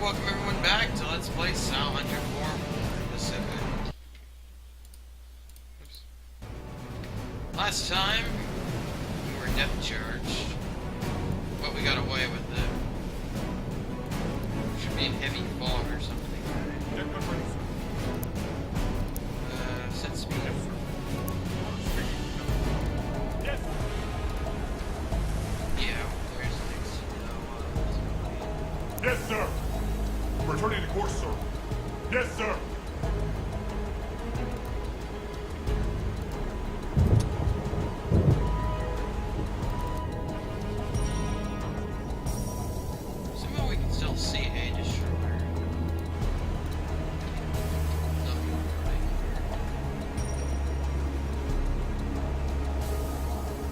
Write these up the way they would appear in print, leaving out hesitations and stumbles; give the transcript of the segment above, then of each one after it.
welcome everyone back to Let's Play Sound Hunter 4 Pacific. Oops. Last time, we were depth charged, but we got away with it. Should be in heavy fog or something. Set speed. Yes. Yeah, there's things to know. Yes, sir. Returning to course, sir. Yes, sir. Somehow we can still see a destroyer. Nothing right here.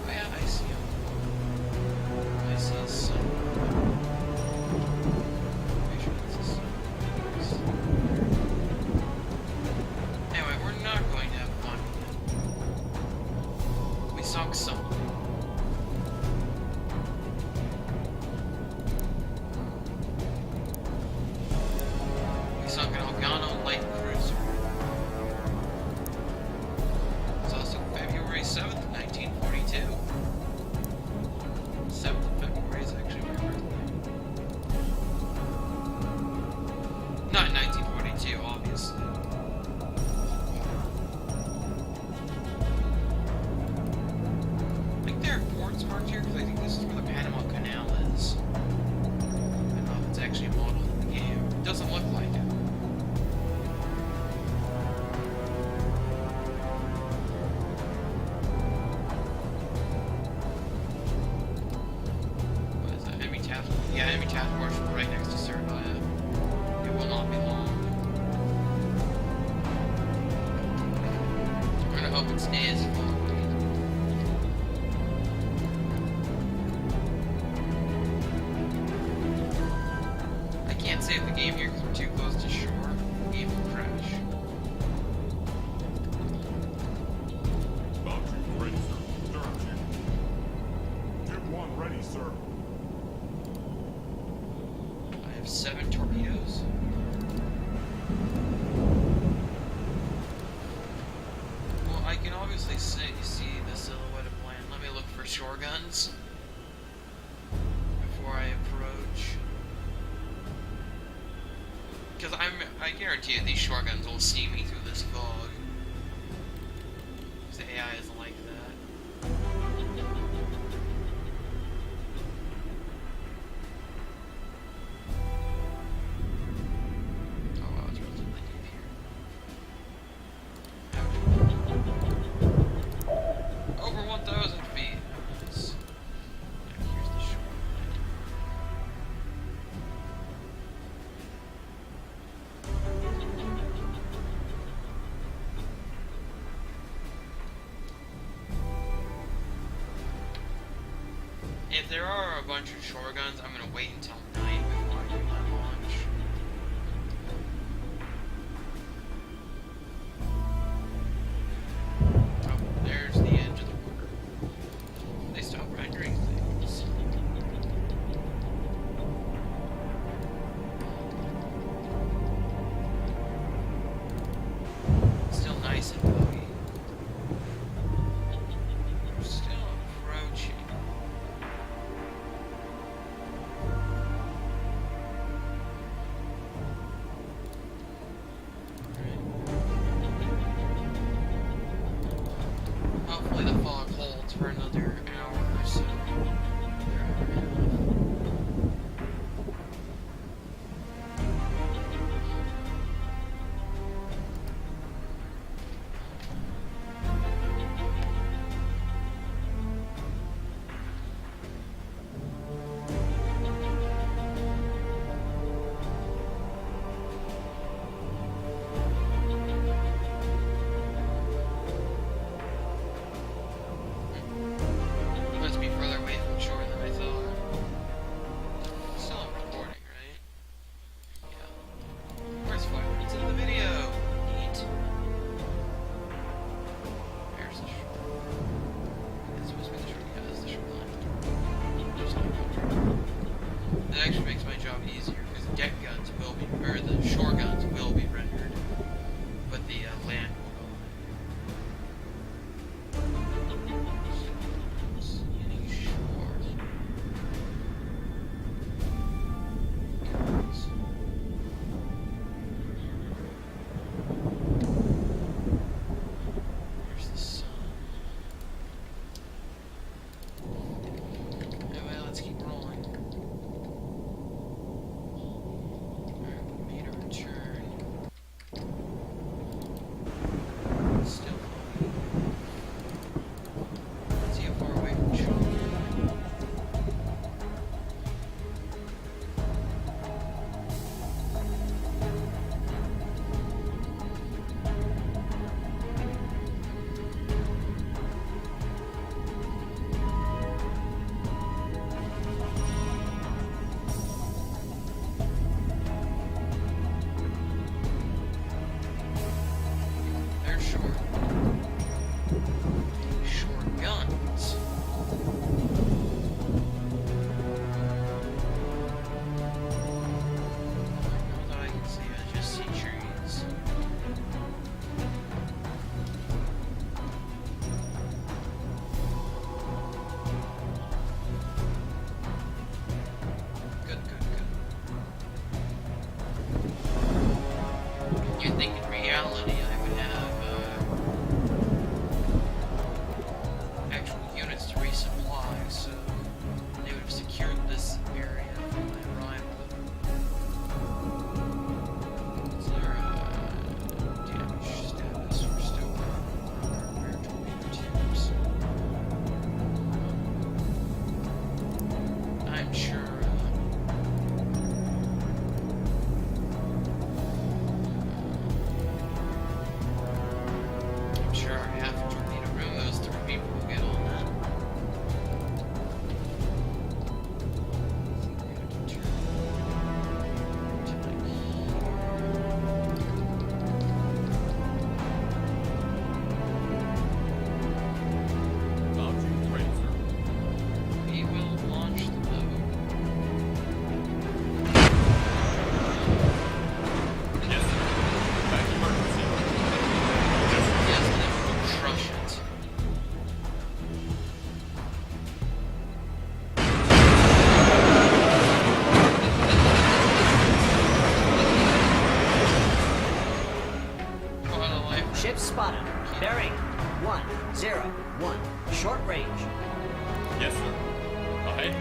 Oh yeah, I see him. I see some. Pretty sure that's a sun. Anyway, we're not going to have fun with it. We sunk something. We sunk an Elgano light cruiser. It's also February 7th, 1942. 7th of February is actually my birthday. Not 1942, obviously. I think there are ports marked here because I think this is where the Panama Canal is. I don't know if it's actually modeled in the game. It doesn't look like it. What is that? Enemy task? Yeah, enemy task force right next to Serbia. It will not be long. I'm gonna hope it stays full. I can't save the game here because we're too close to shore. The game will crash. Bomb tube ready, sir. Stern tube. Tube 1 ready, sir. I have 7 torpedoes. Well, I can obviously see the silhouette of land. Let me look for shore guns before I approach. Because I guarantee you these shore guns will see me through this fog. Because the AI is like that. Oh wow, it's relatively deep here. Over 1,000 feet. Nice. Yeah, here's the shore. If there are a bunch of shore guns, I'm gonna wait until night before I do my launch. Oh, there's the edge of the water. They stopped rendering things. Still nice and foggy. We're still approaching.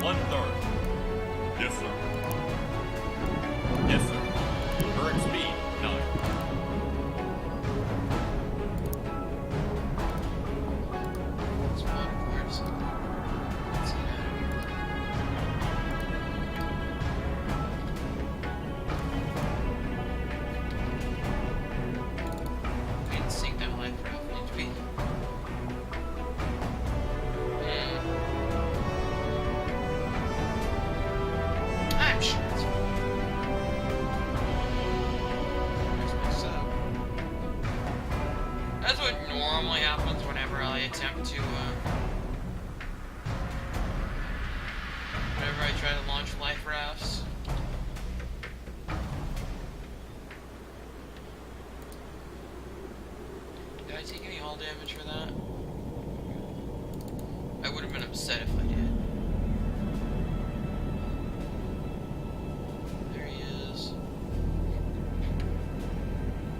1/3. Yes, sir. Yes, sir. Current speed, 9. It's fun, of course. Let's see that. We didn't sink that life raft, did we? I'm sure it's fine. There's my sub. That's what normally happens whenever I attempt to, whenever I try to launch life rafts. Did I take any hull damage for that? I would have been upset if I did. There he is.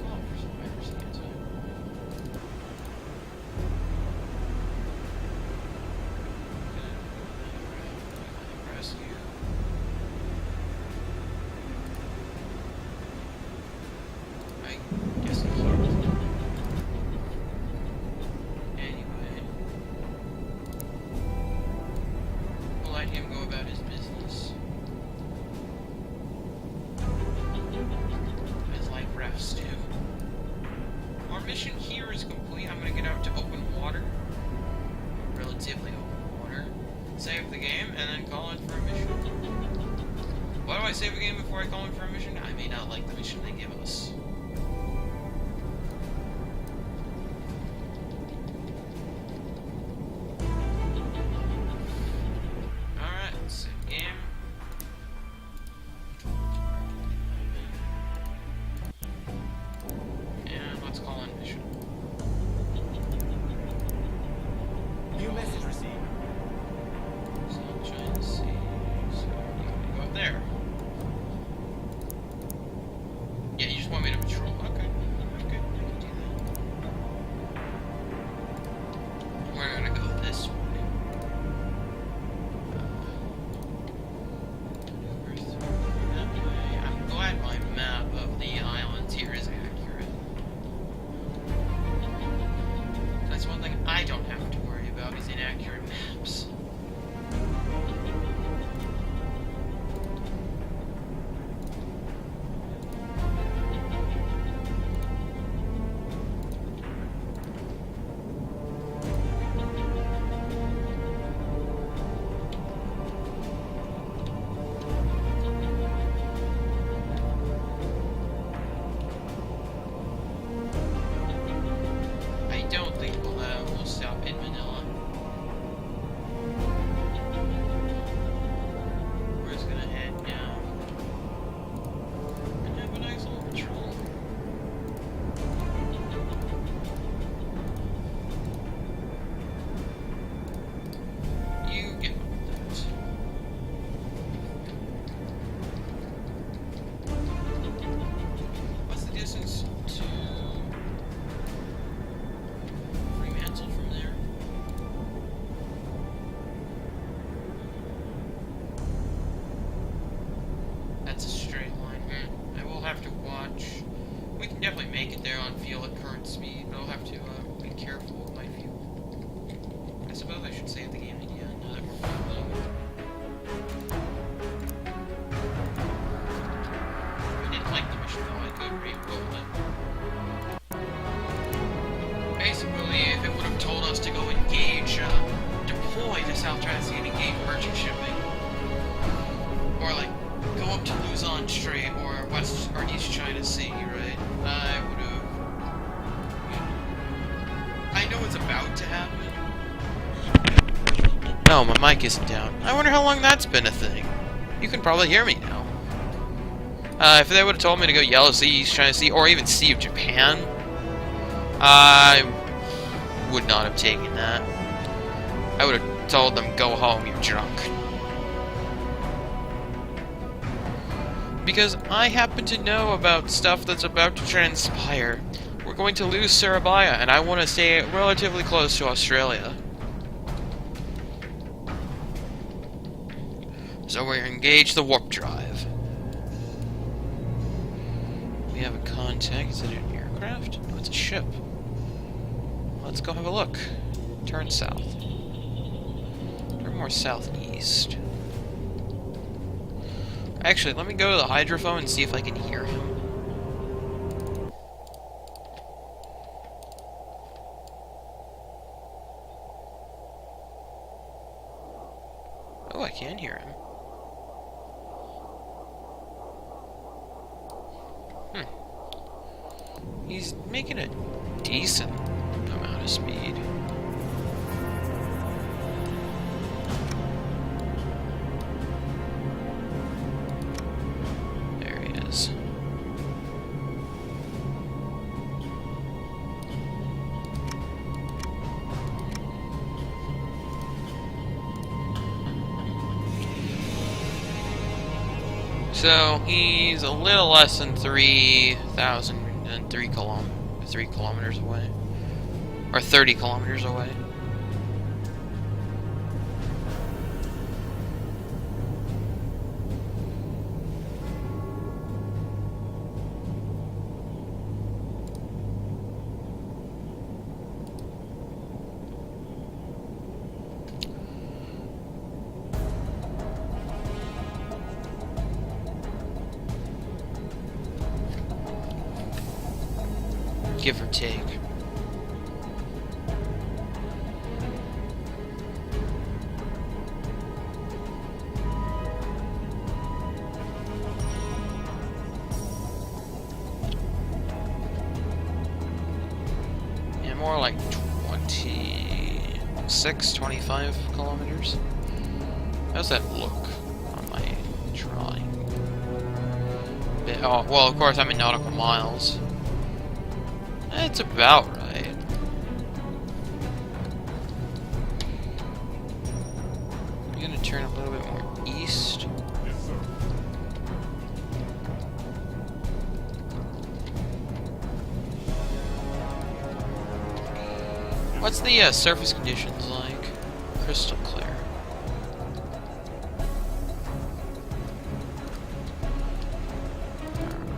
Go on for some fighters again, too. Rescue. I guess he can't. Anyway. We'll let him go about his business. His life rafts too. Our mission here is complete. I'm gonna get out to open water. Relatively open water. Save the game and then call in for a mission. Why do I save the game before I call in for a mission? I may not like the mission they give us. Alright, save game. And let's call in mission. New message received. Sunshine Sea. So you want me to go up there? Yeah, you just want me to patrol. Okay. Okay, I can do that. We're gonna go this way. Maneuver through that way. I'm glad my map of the islands here is accurate. That's one thing I don't have to worry about is inaccurate maps. I don't think we'll stop in Manila. We're just gonna head down and have a nice little patrol. You get on that. What's the distance to Fremantle from there? That's a straight line. I will have to watch. We can definitely make it there on fuel at current speed, but I'll have to be careful with my fuel. I suppose I should save the game again now that we're following. I didn't like the mission though, I could re-roll it. Basically, if it would have told us to go engage, deploy to South China Sea and engage merchant shipping, or like go up to Luzon Strait or West or East China Sea, right? I would have. I know it's about to happen. No, my mic isn't down. I wonder how long that's been a thing. You can probably hear me now. If they would have told me to go Yellow Sea, East China Sea, or even Sea of Japan, I would not have taken that. I would have told them, go home, you're drunk. Because I happen to know about stuff that's about to transpire. We're going to lose Surabaya, and I want to stay relatively close to Australia. So we're engaged the warp drive. We have a contact. Is it an aircraft? No, it's a ship. Let's go have a look. Turn south. Turn more southeast. Actually, let me go to the hydrophone and see if I can hear him. Oh, I can hear him. He's making a decent amount of speed. There he is. So he's a little less than 3 kilometers away, or 30 kilometers away. Give or take. Yeah, more like 26, 25 kilometers. How's that look on my drawing? Oh, well, of course I'm in nautical miles. It's about right. I'm gonna turn a little bit more east. Yes, sir. What's the surface conditions like? Crystal clear.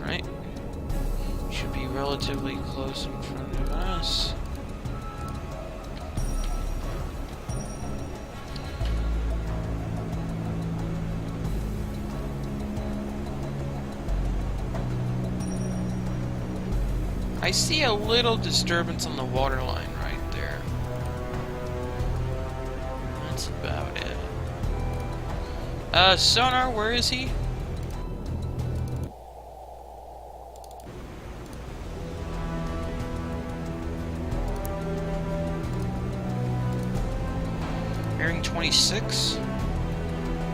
Alright. Should be relatively close in front of us. I see a little disturbance on the waterline right there. That's about it. Sonar, where is he? Bearing 26?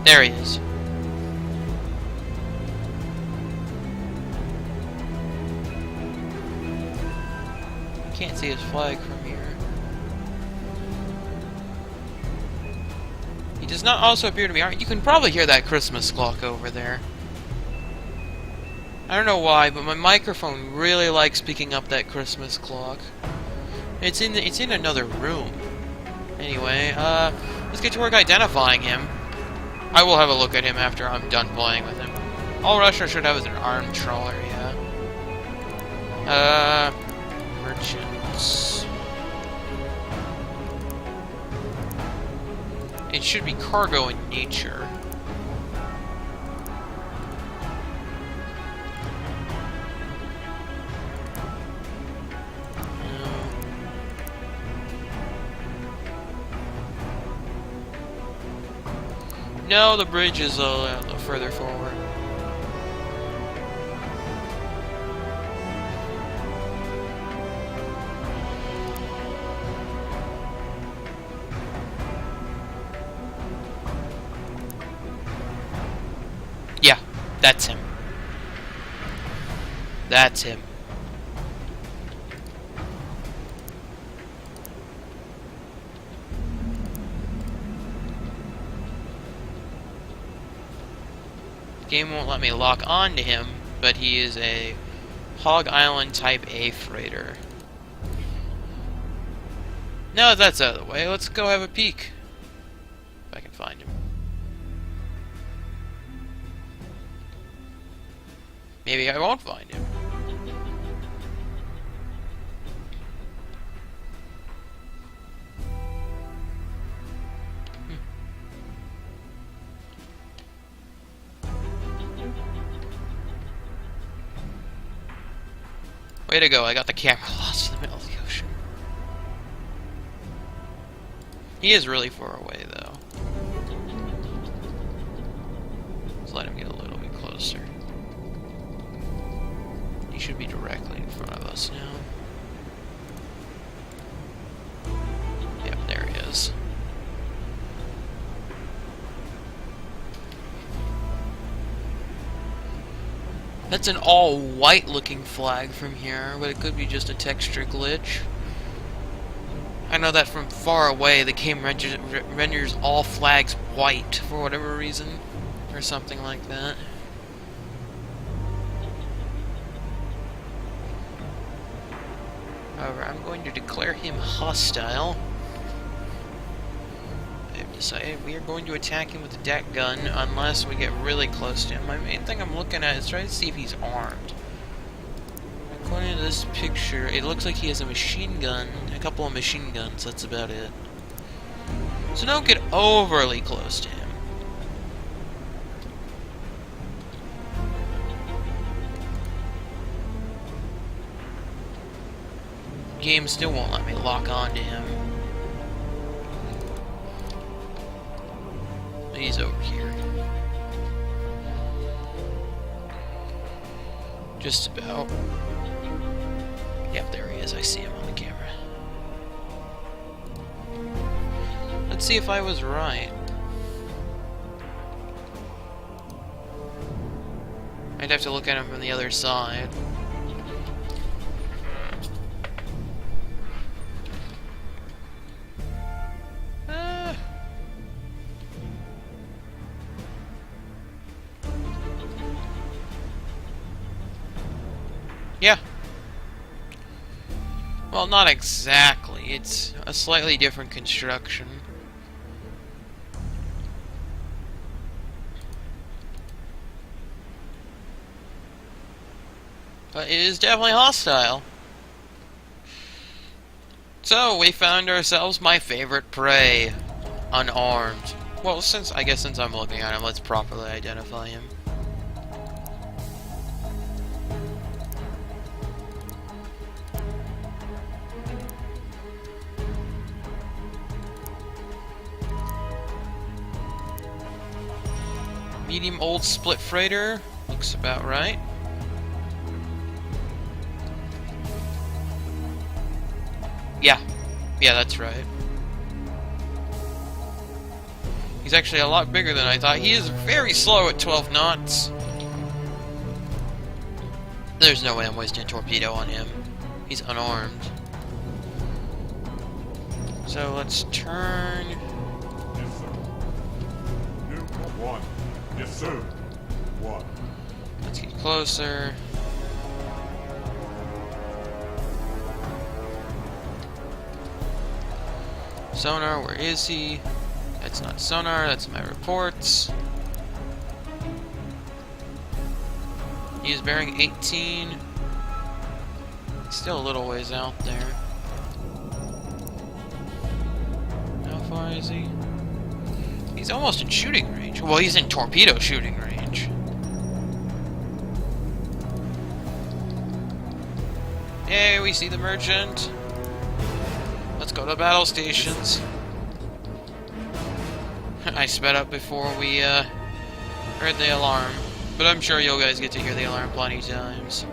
There he is. Can't see his flag from here. He does not also appear to be armed. You can probably hear that Christmas clock over there. I don't know why, but my microphone really likes picking up that Christmas clock. It's in another room. Anyway, let's get to work identifying him. I will have a look at him after I'm done playing with him. All Russia should have is an armed trawler, yeah. Merchants. It should be cargo in nature. No, the bridge is a little further forward. Yeah, that's him. That's him. Game won't let me lock on to him, but he is a Hog Island Type A freighter. Now that that's out of the way, let's go have a peek. If I can find him. maybe I won't find him. Way to go, I got the camera lost in the middle of the ocean. He is really far away, though. Let's let him get a little bit closer. He should be directly in front of us now. Yep, there he is. That's an all-white looking flag from here, but it could be just a texture glitch. I know that from far away the game renders all flags white for whatever reason, or something like that. However, I'm going to declare him hostile. I've decided we are going to attack him with the deck gun unless we get really close to him. My main thing I'm looking at is trying to see if he's armed. According to this picture, it looks like he has a machine gun, a couple of machine guns, that's about it. So don't get overly close to him. Game still won't let me lock onto him. He's over here. Just about. Yep, there he is. I see him on the camera. Let's see if I was right. I'd have to look at him from the other side. Yeah. Well, not exactly. It's a slightly different construction. But it is definitely hostile. So, we found ourselves my favorite prey. Unarmed. Well, since I'm looking at him, let's properly identify him. Medium old split freighter. Looks about right. Yeah. Yeah, that's right. He's actually a lot bigger than I thought. He is very slow at 12 knots. There's no way I'm wasting a torpedo on him. He's unarmed. So let's turn. Yes, sir. New one. Yes, sir. One. Let's get closer. Sonar, where is he? That's not sonar, that's my reports. He is bearing 18. Still a little ways out there. How far is he? He's almost in shooting range. Well, he's in torpedo shooting range. Hey, we see the merchant. Let's go to battle stations. I sped up before we heard the alarm, but I'm sure you guys get to hear the alarm plenty of times.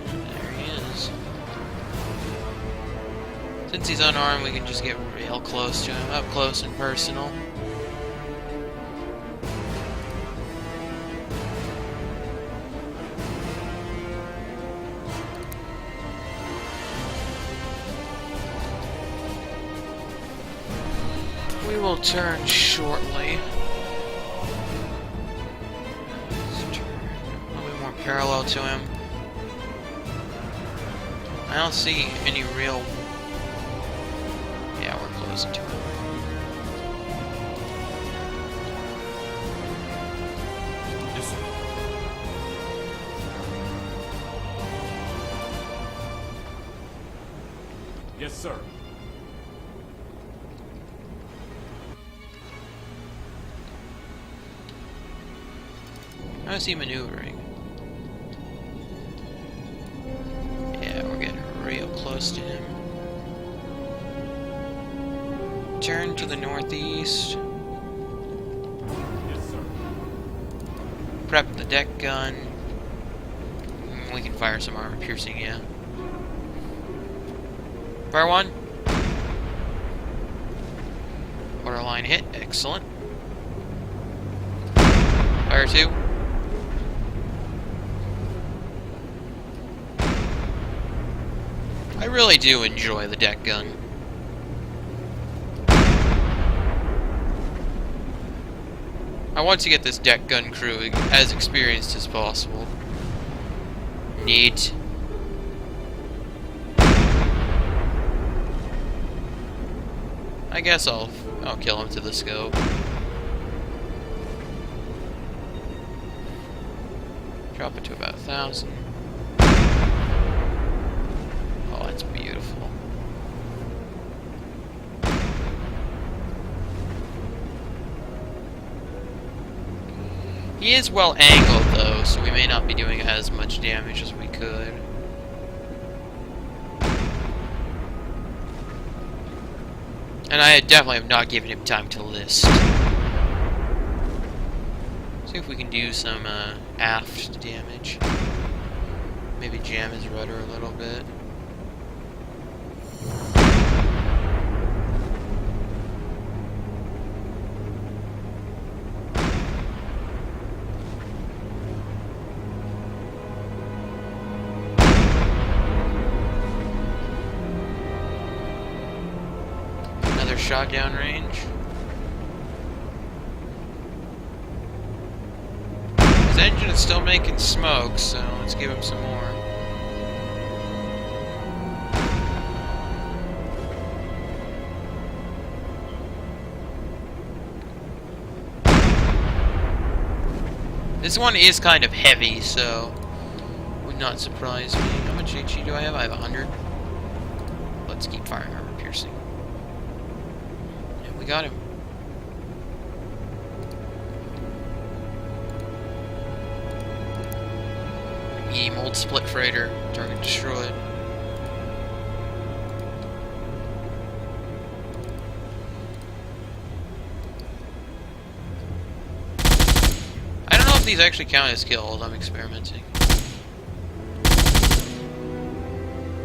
There he is. Since he's unarmed, we can just get real close to him, up close and personal. We will turn shortly. Let's turn a little bit more parallel to him. I don't see any real... Yeah, we're close to him. Yes, sir. Yes, sir. How is he maneuvering? Yeah, we're getting real close to him. Turn to the northeast. Yes, sir. Prep the deck gun. We can fire some armor piercing, yeah. Fire one. Borderline hit, excellent. Fire two. I really do enjoy the deck gun. I want to get this deck gun crew as experienced as possible. Neat. I guess I'll kill him to the scope. Drop it to about 1,000. Oh, that's beautiful. He is well angled though, so we may not be doing as much damage as we could. And I definitely have not given him time to list. See if we can do some aft damage. Maybe jam his rudder a little bit. Another shot downrange. His engine is still making smoke, so let's give him some more. This one is kind of heavy, so would not surprise me. How much HE do I have? I have 100. Let's keep firing armor piercing. And we got him. Medium old split freighter. Target destroyed. I don't know if these actually count as kills. I'm experimenting.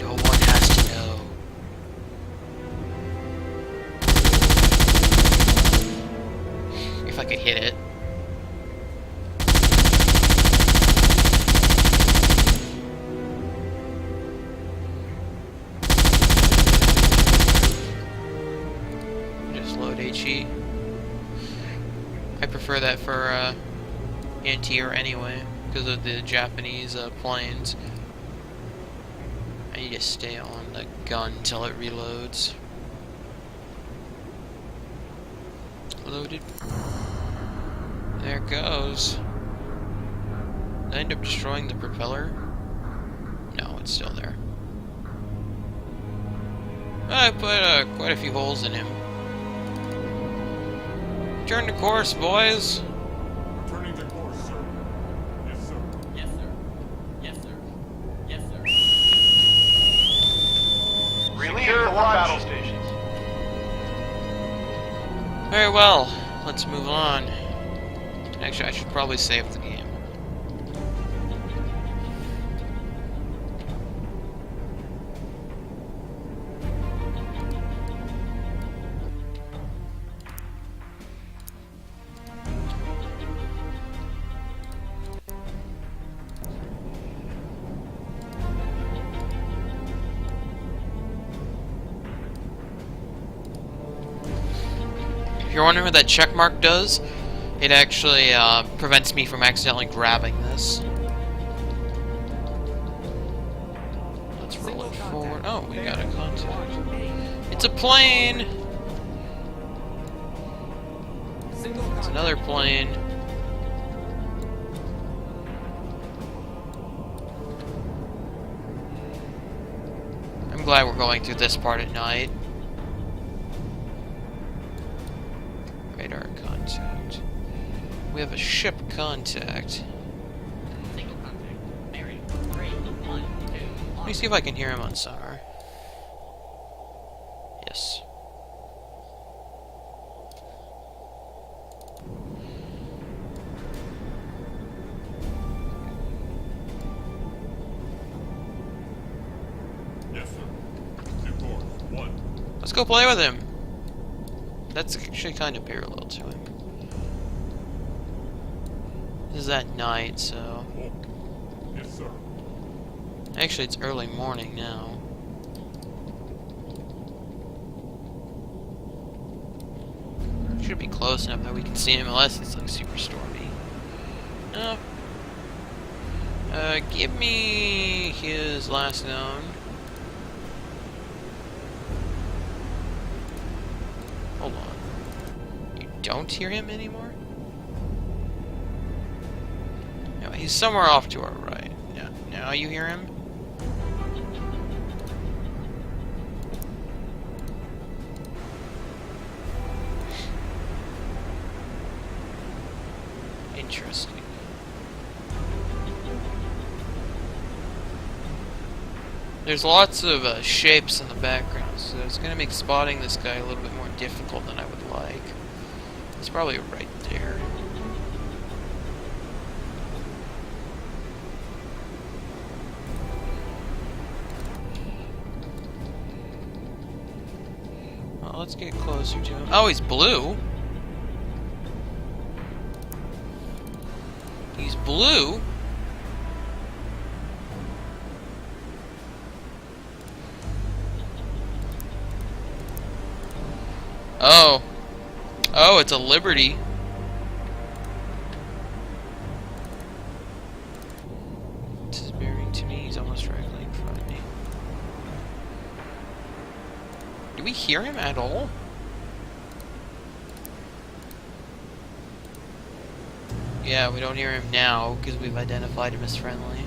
No one has to know. If I could hit it. Just load HE. I prefer that for anti-air anyway, because of the Japanese planes. I need to stay on the gun until it reloads. Loaded. There it goes. Did I end up destroying the propeller? No, it's still there. I put quite a few holes in him. Turn to course, boys. Turning to course, sir. Yes, sir. Yes, sir. Yes, sir. Yes, sir. Secure all battle stations. Very well. Let's move on. Actually, I should probably save the game. If you're wondering what that check mark does, it actually prevents me from accidentally grabbing this. Let's roll it forward. Oh, we got a contact. It's a plane! It's another plane. I'm glad we're going through this part at night. Radar contact. We have a ship contact. Single contact. Bearing 312. Let me see if I can hear him on sonar. Yes. Yes, sir. Due course. 1. Let's go play with him. That's actually kind of parallel to him. This is at night, so... Oh. Yes, sir. Actually, it's early morning now. Should be close enough that we can see him, unless it's like super stormy. No. Give me his last known. Hold on. You don't hear him anymore? No, he's somewhere off to our right. Yeah. Now you hear him? Interesting. There's lots of shapes in the background, so it's going to make spotting this guy a little bit more difficult than I would like. It's probably right there. Well, let's get closer to him. Oh, he's blue! He's blue? Oh. Oh, it's a Liberty. This is bearing to me. He's almost directly in front of me. Do we hear him at all? Yeah, we don't hear him now because we've identified him as friendly.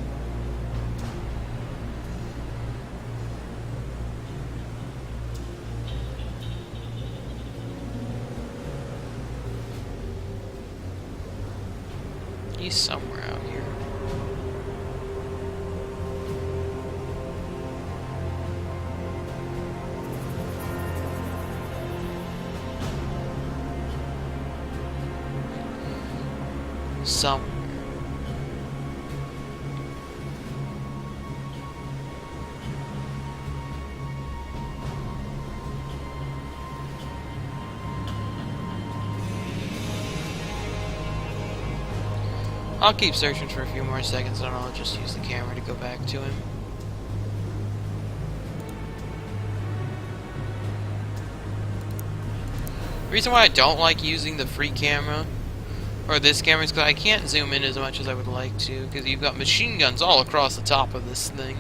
He's somewhere out here. Somewhere. I'll keep searching for a few more seconds and I'll just use the camera to go back to him. The reason why I don't like using the free camera, or this camera, is because I can't zoom in as much as I would like to, because you've got machine guns all across the top of this thing.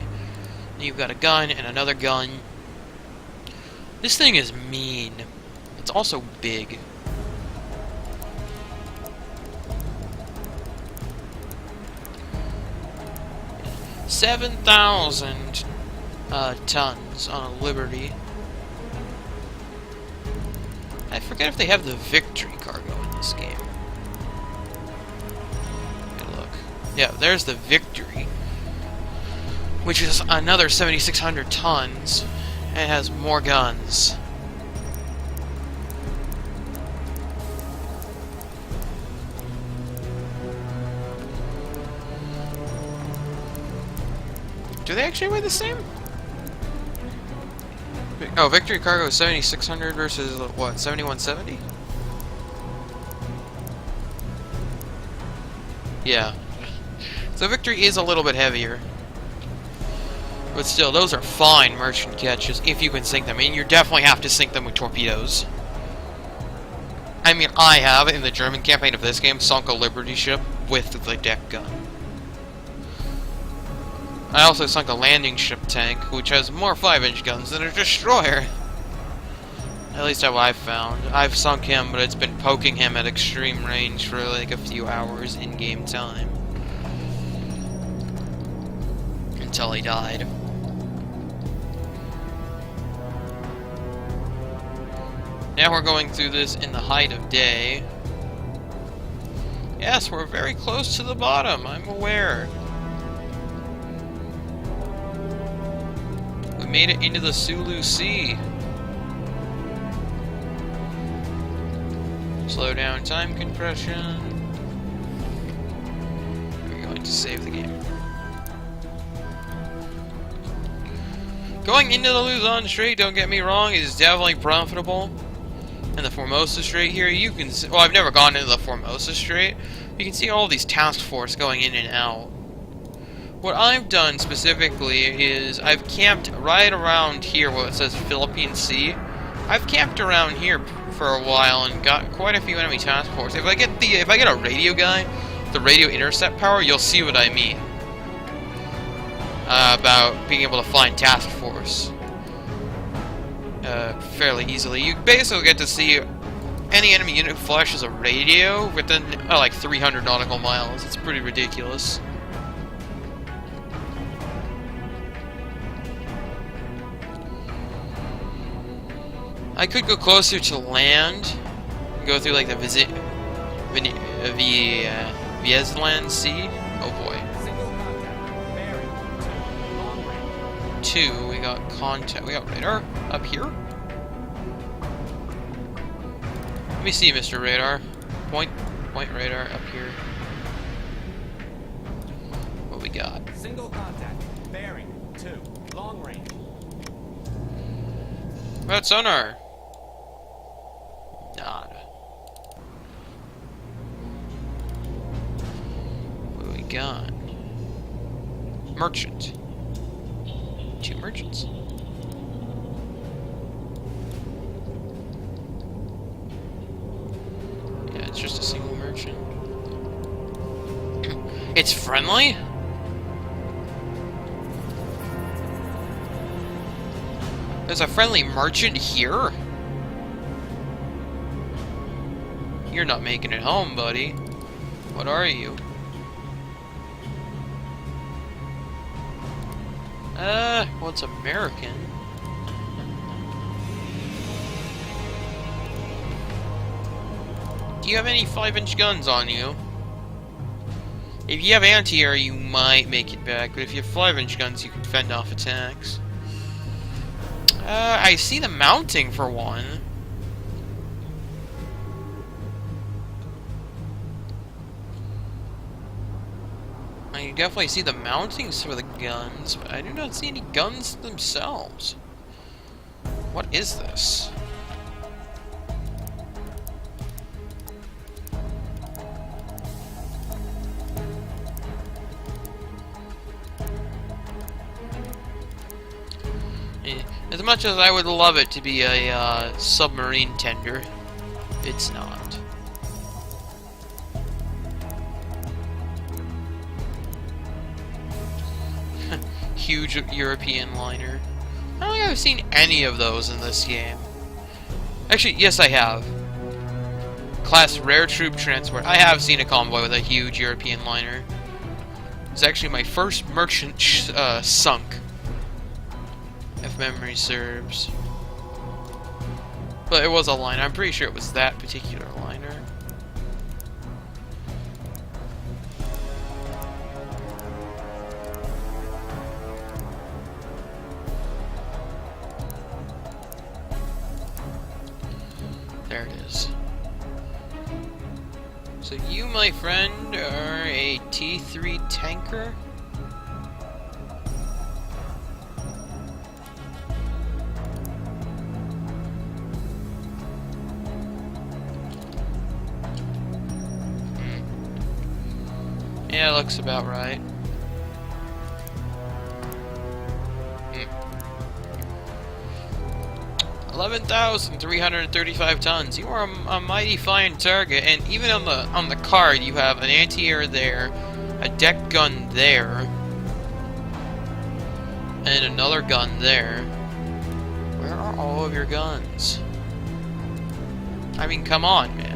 And you've got a gun and another gun. This thing is mean. It's also big. $7,000 tons on a Liberty. I forget if they have the Victory cargo in this game. Okay, look. Yeah, there's the Victory, which is another 7,600 tons, and it has more guns. Do they actually weigh the same? Oh, Victory cargo is 7,600 versus, what, 7,170? Yeah. So Victory is a little bit heavier. But still, those are fine merchant catches, if you can sink them. I mean, you definitely have to sink them with torpedoes. I mean, I have, in the German campaign of this game, sunk a Liberty ship with the deck gun. I also sunk a landing ship tank, which has more 5-inch guns than a destroyer. At least how I've found. I've sunk him, but it's been poking him at extreme range for like a few hours in-game time. Until he died. Now we're going through this in the height of day. Yes, we're very close to the bottom, I'm aware. We made it into the Sulu Sea. Slow down time compression. We're going to save the game. Going into the Luzon Strait, don't get me wrong, is definitely profitable. And the Formosa Strait here, you can see, well, I've never gone into the Formosa Strait. You can see all these task force going in and out. What I've done specifically is I've camped right around here where it says Philippine Sea. I've camped around here for a while and got quite a few enemy task force. If I get a radio guy, the radio intercept power, you'll see what I mean. About being able to find task force fairly easily. You basically get to see any enemy unit who flashes a radio within like 300 nautical miles. It's pretty ridiculous. I could go closer to land, go through like the Viesland Sea. Oh boy. 2, we got contact. We got radar up here. Let me see, Mr. Radar. Point radar up here. What we got? Single contact. Bearing 2. Long range. What about sonar? Nada. What do we got? Merchant. 2 merchants. Yeah, it's just a single merchant. It's friendly? There's a friendly merchant here? You're not making it home, buddy. What are you? Well, it's American. Do you have any 5-inch guns on you? If you have anti-air, you might make it back, but if you have 5-inch guns, you can fend off attacks. I see the mounting for one. I definitely see the mountings for the guns, but I do not see any guns themselves. What is this? As much as I would love it to be a submarine tender, it's not. Huge European liner. I don't think I've seen any of those in this game. Actually, yes I have. Class Rare Troop Transport. I have seen a convoy with a huge European liner. It's actually my first merchant sunk. If memory serves. But it was a liner. I'm pretty sure it was that particular liner. There it is. So you, my friend, are a T3 tanker? Yeah, looks about right. 11,335 tons. You are a mighty fine target, and even on the card you have an anti-air there, a deck gun there, and another gun there. Where are all of your guns? I mean, come on, man.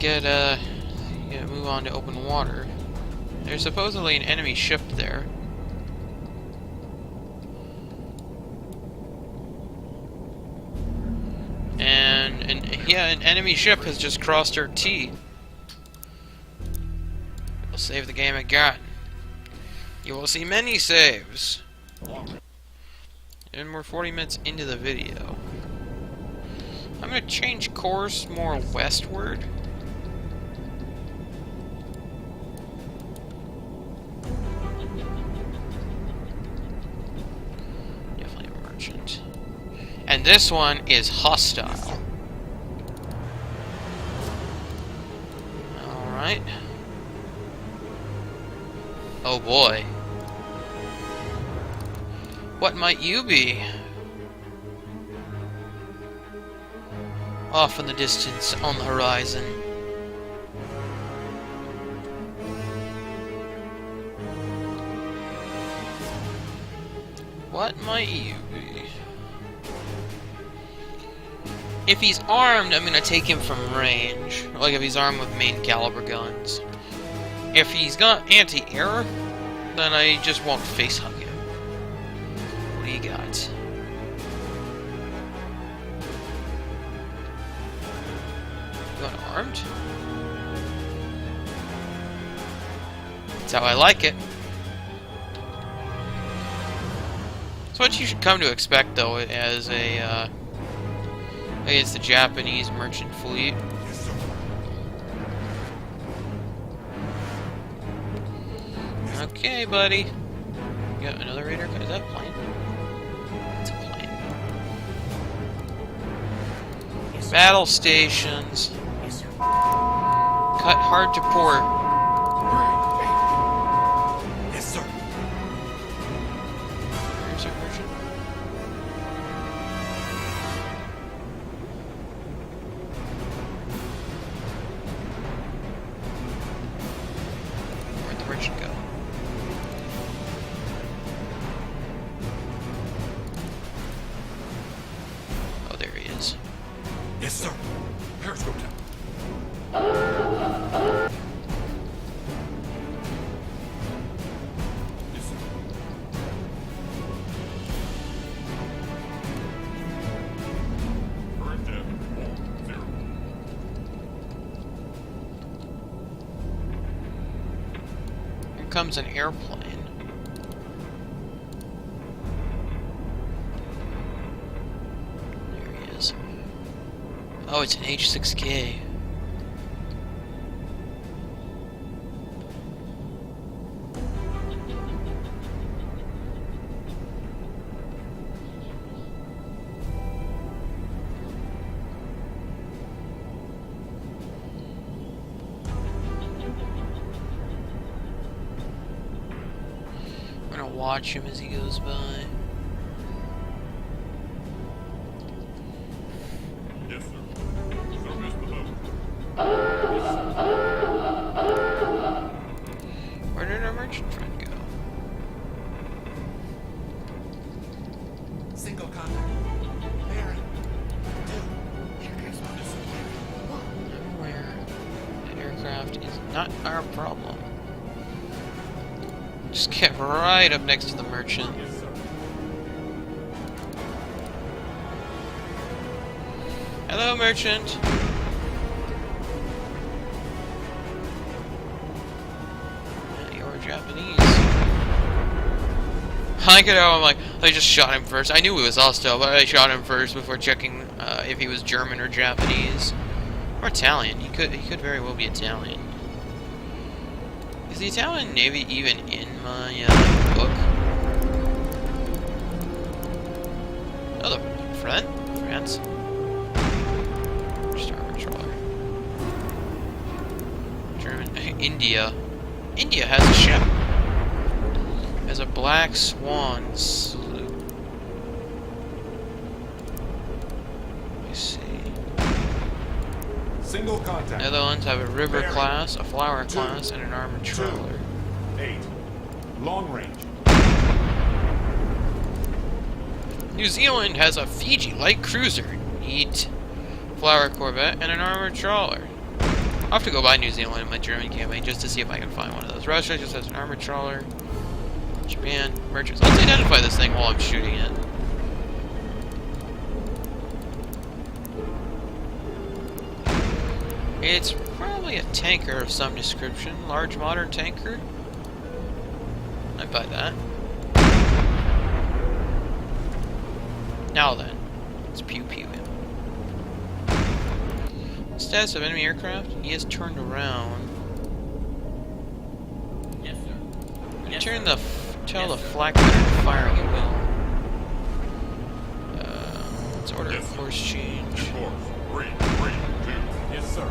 Let's move on to open water. There's supposedly an enemy ship there. An enemy ship has just crossed our T. We'll save the game again. You will see many saves. And we're 40 minutes into the video. I'm gonna change course more westward. Definitely a merchant. And this one is hostile. Alright. Oh boy. What might you be? Off in the distance, on the horizon. What might you be? If he's armed, I'm gonna take him from range. Like if he's armed with main caliber guns. If he's got anti-air, then I just won't face hug him. What do you got? Going armed? That's how I like it. That's what you should come to expect, though, as a against the Japanese merchant fleet. Okay, buddy. You got another raider? Is that a plane? It's a plane. Battle stations. Cut hard to port. Yes, sir. Where's our merchant? Where'd the merchant go? Oh, there he is. Yes, sir. Periscope down. Yes, sir. Current depth 10. Here comes an airplane. There he is. Oh, it's an H6K. I'm gonna watch him as he goes by. Yes, sir. Service the boat. Where did our merchant friend go? Single contact. Bearing. 2. Here goes one. I'm aware that aircraft is not our problem. Just get right up next to the merchant. Yes, sir. Hello, merchant. Yeah, you're Japanese. I could have, I'm like, I just shot him first. I knew he was hostile, but I shot him first before checking if he was German or Japanese. Or Italian. He could very well be Italian. Is the Italian Navy even in my book? Oh, the France. Star Trawler. German. India. India has a ship. Has a Black Swan sloop. Let me see. Single contact. Netherlands have a River Bearing. class, a Flower 2, class, and an armored 2, trawler. 8. Long range. New Zealand has a Fiji light cruiser. Neat. Flower corvette and an armored trawler. I'll have to go buy New Zealand in my German campaign just to see if I can find one of those. Russia just has an armored trawler. Japan, merchants. Let's identify this thing while I'm shooting it. It's probably a tanker of some description. Large modern tanker. I'd buy that. Now then, let's pew pew him. Status of enemy aircraft? He has turned around. Yes, sir. Yes, Turn sir. tell Yes, the sir. flak gunner firing at will. Let's order Yes, a sir. course change. Course 3, 2. Yes, sir.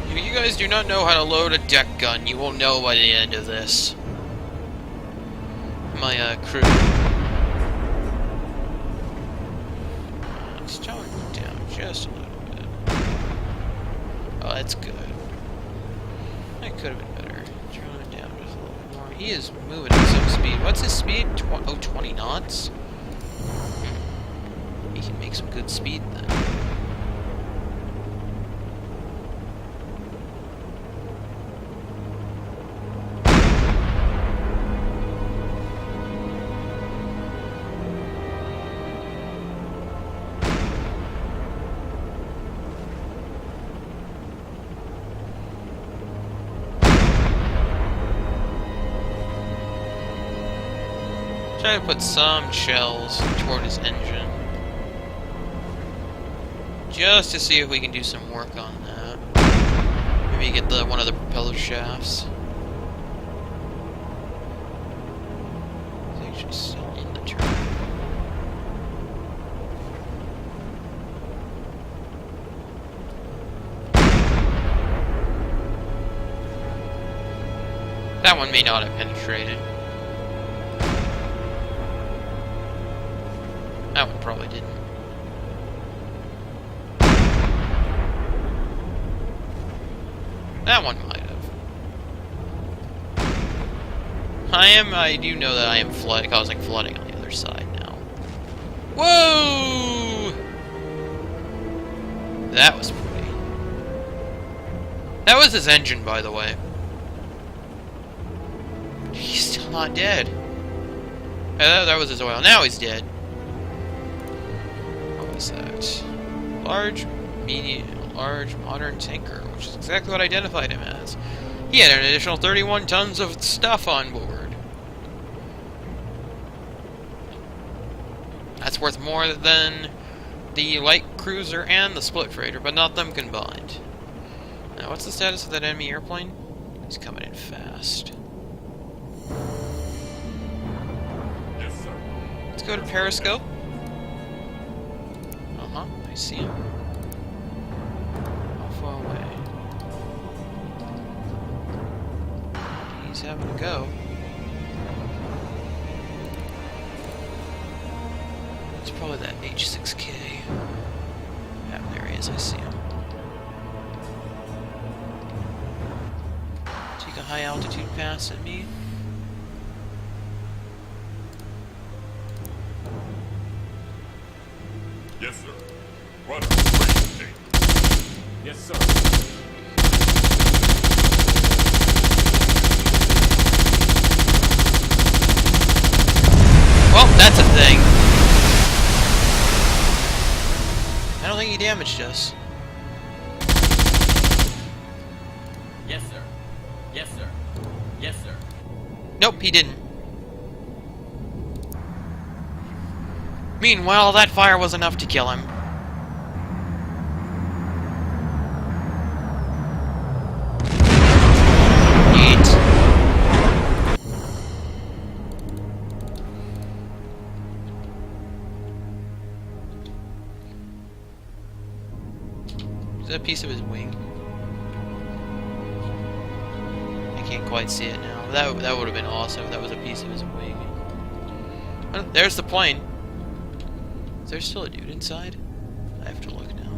If you guys do not know how to load a deck gun, you will know by the end of this. My crew. Let's tone it down just a little bit. Oh, that's good. That could have been better. Tone it down just a little bit more. He is moving at some speed. What's his speed? 20 knots? He can make some good speed then. Try to put some shells toward his engine. Just to see if we can do some work on that. Maybe get one of the propeller shafts. It's actually still in the turret. That one may not have penetrated. That one probably didn't. That one might have. I do know that I am causing flooding on the other side now. Whoa! That was pretty. That was his engine, by the way. He's still not dead. That was his oil. Now he's dead. What was that? Large modern tanker, which is exactly what I identified him as. He had an additional 31 tons of stuff on board. That's worth more than the light cruiser and the split freighter, but not them combined. Now, what's the status of that enemy airplane? He's coming in fast. Yes, sir. Let's go to Periscope. Uh-huh, I see him. How far away? He's having a go. It's probably that H6K. Yeah, there he is, I see him. Take a high altitude pass at me. Yes, sir. Run 3, 8. Yes, sir. Well, that's a thing. I don't think he damaged us. Yes, sir. Yes, sir. Yes, sir. Nope, he didn't. Meanwhile, that fire was enough to kill him. Neat. Is that a piece of his wing? I can't quite see it now. That would have been awesome if that was a piece of his wing. Oh, there's the plane. Is there still a dude inside? I have to look now.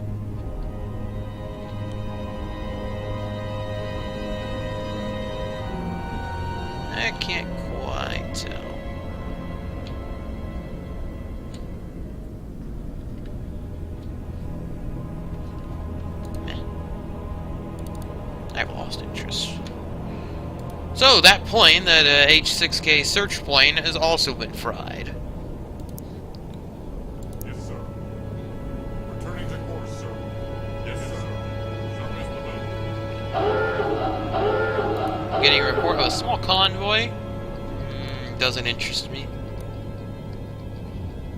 I can't quite tell. I've lost interest. So, that plane, that H-6K search plane, has also been fried. Yes, sir. Returning to course, sir. Yes, sir. Service development. Getting a report of a small convoy. Doesn't interest me.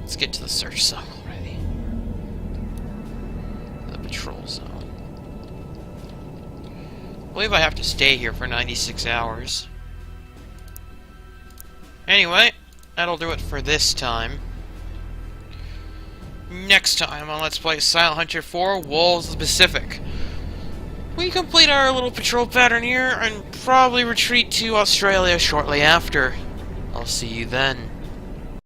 Let's get to the search zone already. The patrol zone. I believe I have to stay here for 96 hours. Anyway, that'll do it for this time. Next time on Let's Play Silent Hunter 4 Wolves of the Pacific, we complete our little patrol pattern here and probably retreat to Australia shortly after. I'll see you then.